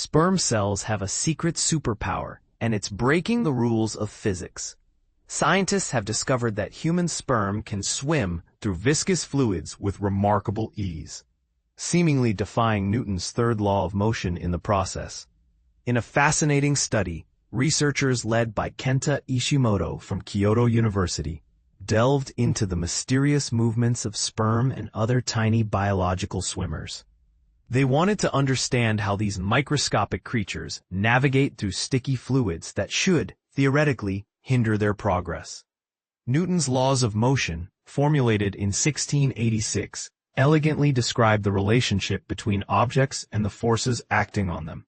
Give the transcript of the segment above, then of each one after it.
Sperm cells have a secret superpower, and it's breaking the rules of physics. Scientists have discovered that human sperm can swim through viscous fluids with remarkable ease, seemingly defying Newton's third law of motion in the process. In a fascinating study, researchers led by Kenta Ishimoto from Kyoto University delved into the mysterious movements of sperm and other tiny biological swimmers. They wanted to understand how these microscopic creatures navigate through sticky fluids that should, theoretically, hinder their progress. Newton's laws of motion, formulated in 1686, elegantly describe the relationship between objects and the forces acting on them.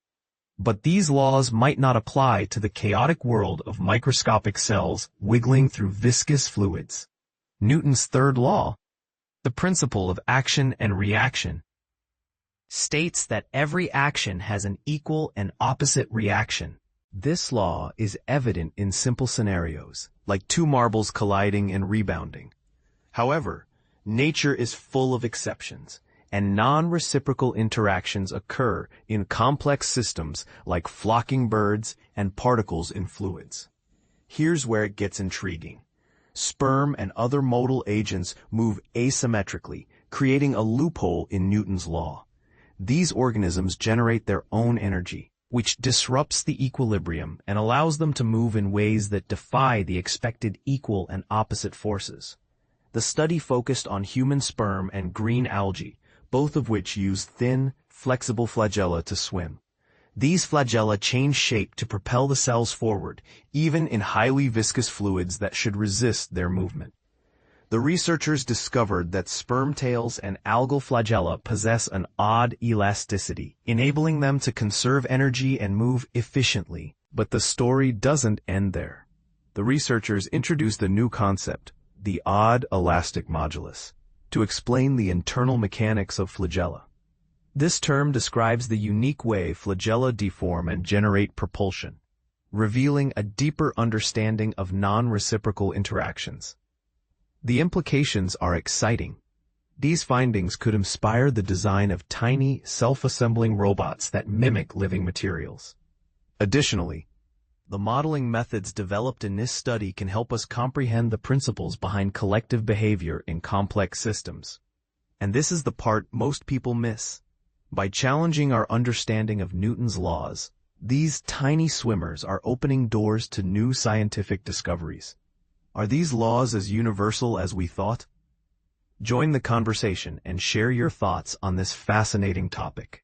But these laws might not apply to the chaotic world of microscopic cells wiggling through viscous fluids. Newton's third law, the principle of action and reaction, states that every action has an equal and opposite reaction. This law is evident in simple scenarios, like two marbles colliding and rebounding. However, nature is full of exceptions, and non-reciprocal interactions occur in complex systems like flocking birds and particles in fluids. Here's where it gets intriguing. Sperm and other modal agents move asymmetrically, creating a loophole in Newton's law. These organisms generate their own energy, which disrupts the equilibrium and allows them to move in ways that defy the expected equal and opposite forces. The study focused on human sperm and green algae, both of which use thin, flexible flagella to swim. These flagella change shape to propel the cells forward, even in highly viscous fluids that should resist their movement. The researchers discovered that sperm tails and algal flagella possess an odd elasticity, enabling them to conserve energy and move efficiently. But the story doesn't end there. The researchers introduced a new concept, the odd elastic modulus, to explain the internal mechanics of flagella. This term describes the unique way flagella deform and generate propulsion, revealing a deeper understanding of non-reciprocal interactions. The implications are exciting. These findings could inspire the design of tiny, self-assembling robots that mimic living materials. Additionally, the modeling methods developed in this study can help us comprehend the principles behind collective behavior in complex systems. And this is the part most people miss. By challenging our understanding of Newton's laws, these tiny swimmers are opening doors to new scientific discoveries. Are these laws as universal as we thought? Join the conversation and share your thoughts on this fascinating topic.